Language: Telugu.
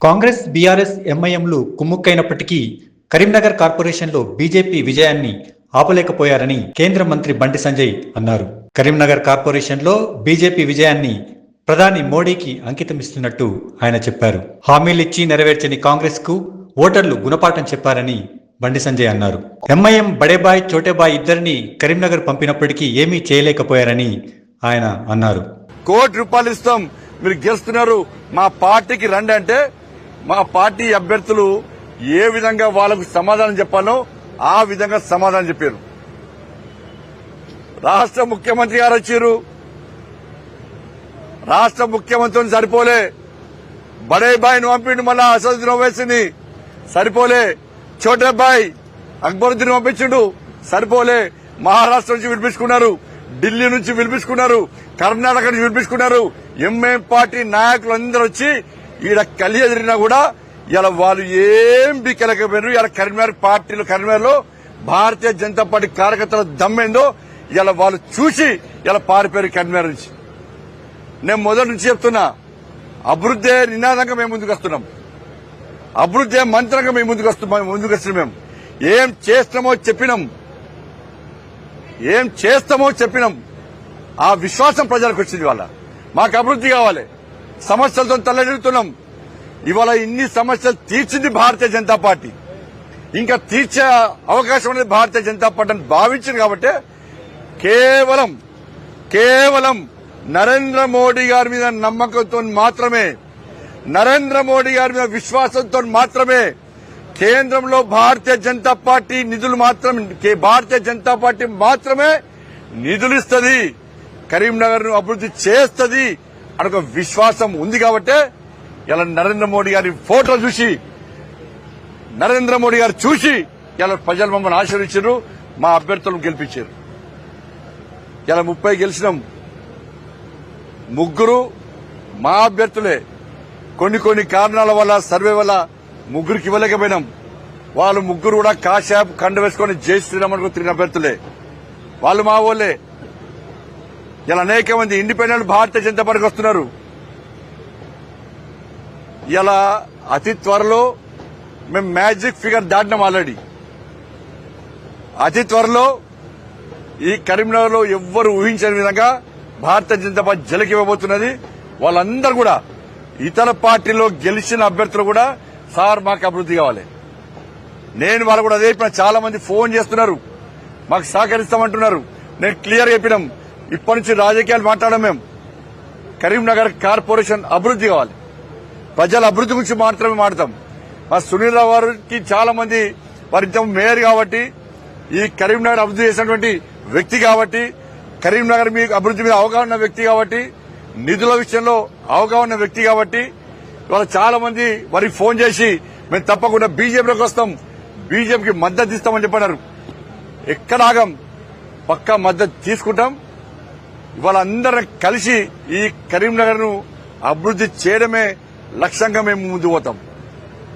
కాంగ్రెస్, బీఆర్ఎస్, ఎంఐఎంలు కుమ్ముక్కైనప్పటికీ కరీంనగర్ కార్పొరేషన్లో బీజేపీ విజయాన్ని ఆపలేకపోయారని కేంద్ర మంత్రి బండి సంజయ్ అన్నారు. కరీంనగర్ కార్పొరేషన్లో బీజేపీ విజయాన్ని ప్రధాని మోడీకి అంకితమిస్తున్నట్టు ఆయన చెప్పారు. హామీలిచ్చి నెరవేర్చని కాంగ్రెస్ కు ఓటర్లు గుణపాఠం చెప్పారని బండి సంజయ్ అన్నారు. ఎంఐఎం బడేబాయ్, చోటేబాయ్ ఇద్దరిని కరీంనగర్ పంపినప్పటికీ ఏమీ చేయలేకపోయారని ఆయన అన్నారు. ₹1 ఇస్తాం, మీరు గెలుస్తున్నారు, మా పార్టీకి రండి అంటే మా పార్టీ అభ్యర్థులు ఏ విధంగా వాళ్లకు సమాధానం చెప్పాలో ఆ విధంగా సమాధానం చెప్పారు. రాష్ట్ర ముఖ్యమంత్రి గారు వచ్చారు, రాష్ట్ర ముఖ్యమంత్రిని సరిపోలే, బడేబాయ్ని పంపిండు, మళ్ళా అసదుద్దీన్ ఓవైసీని సరిపోలే, చోటేబాయ్ అక్బరుద్దీన్ పంపించిండు సరిపోలే, మహారాష్ట్ర నుంచి వినిపించుకున్నారు, ఢిల్లీ నుంచి వినిపించుకున్నారు, కర్ణాటక నుంచి వినిపించుకున్నారు. ఎంఐఎం పార్టీ నాయకులు అందరూ వచ్చి ఈడ కలిసి ఎదిరినా కూడా ఇలా వాళ్ళు ఏం బిక్కలేకపోయారు. ఇలా కరీంనగర్లో భారతీయ జనతా పార్టీ కార్యకర్తల దమ్మేందో ఇలా వాళ్ళు చూసి ఇలా పారిపోయారు కరీంనగర్ నుంచి. నేను మొదటి నుంచి చెప్తున్నా, అభివృద్ధి నినాదంగా మేము ముందుకు వస్తున్నాం, అభివృద్ధి మంత్రంగా మేము ముందుకు వస్తున్నాం. మేము ఏం చేస్తామో చెప్పినాం. ఆ విశ్వాసం ప్రజలకు వచ్చింది. వాళ్ళ మాకు అభివృద్ధి కావాలి, సమస్యలతో తల్లడిల్లుతున్నాం. ఇవాళ ఇన్ని సమస్యలు తీర్చింది భారతీయ జనతా పార్టీ, ఇంకా తీర్చే అవకాశం అనేది భారతీయ జనతా పార్టీ అని భావించింది. కాబట్టి కేవలం నరేంద్ర మోడీ గారి మీద నమ్మకంతో మాత్రమే, నరేంద్ర మోడీ గారి మీద విశ్వాసంతో మాత్రమే కేంద్రంలో భారతీయ జనతా పార్టీ మాత్రమే నిధులు ఇస్తుంది, కరీంనగర్ ను అభివృద్ధి చేస్తుంది అని ఒక విశ్వాసం ఉంది. కాబట్టి ఇలా నరేంద్ర మోడీ గారి ఫోటో చూసి, నరేంద్ర మోడీ గారు చూసి ఇలా ప్రజలు మమ్మల్ని ఆశీర్వదించారు, మా అభ్యర్థులను గెలిపించారు. ఇలా 30 గెలిచినాం, 3 మా అభ్యర్థులే. కొన్ని కారణాల వల్ల, సర్వే వల్ల 3కి ఇవ్వలేకపోయినాం. వాళ్ళు 3 కూడా కాషాయపు కండ వేసుకుని జై శ్రీరామ్ అనుకుని తిరిగిన అభ్యర్థులే, వాళ్ళు మా వాళ్ళే. ఇలా అనేక మంది ఇండిపెండెంట్ భారతీయ జనతా పార్టీకి వస్తున్నారు. ఇలా అతి త్వరలో మేము మ్యాజిక్ ఫిగర్ దాటినాం ఆల్రెడీ. అతి త్వరలో ఈ కరీంనగర్ లో ఎవ్వరు ఊహించని విధంగా భారతీయ జనతా పార్టీ జలకివ్వబోతున్నది. వాళ్ళందరూ కూడా, ఇతర పార్టీలో గెలిచిన అభ్యర్థులు కూడా, సార్ మాకు అభివృద్ధి కావాలి. నేను వాళ్ళు కూడా అదే చెప్పిన. చాలా మంది ఫోన్ చేస్తున్నారు, మాకు సహకరిస్తామంటున్నారు. నేను క్లియర్ చెప్పినాం, ఇప్పటి నుంచి రాజకీయాలు మాట్లాడడం. మేము కరీంనగర్ కార్పొరేషన్ అభివృద్ధి కావాలి, ప్రజల అభివృద్ధి గురించి మాత్రమే మాట్లాడతాం. మా సునీల్ రావు గారికి చాలా మంది వారి మేయర్ కాబట్టి, ఈ కరీంనగర్ అభివృద్ధి చేసినటువంటి వ్యక్తి కాబట్టి, కరీంనగర్ మీ అభివృద్ధి మీద అవగాహన ఉన్న వ్యక్తి కాబట్టి, నిధుల విషయంలో అవగాహన ఉన్న వ్యక్తి కాబట్టి, ఇవాళ చాలా మంది వారికి ఫోన్ చేసి మేము తప్పకుండా బీజేపీలోకి వస్తాం, బీజేపీకి మద్దతు ఇస్తామని చెప్పన్నారు. ఎక్కడ ఆగం, పక్కా మద్దతు తీసుకుంటాం. ఇవాళ అందరం కలిసి ఈ కరీంనగర్ ను అభివృద్ధి చేయడమే లక్ష్యంగా మేము ముందుకు పోతాం.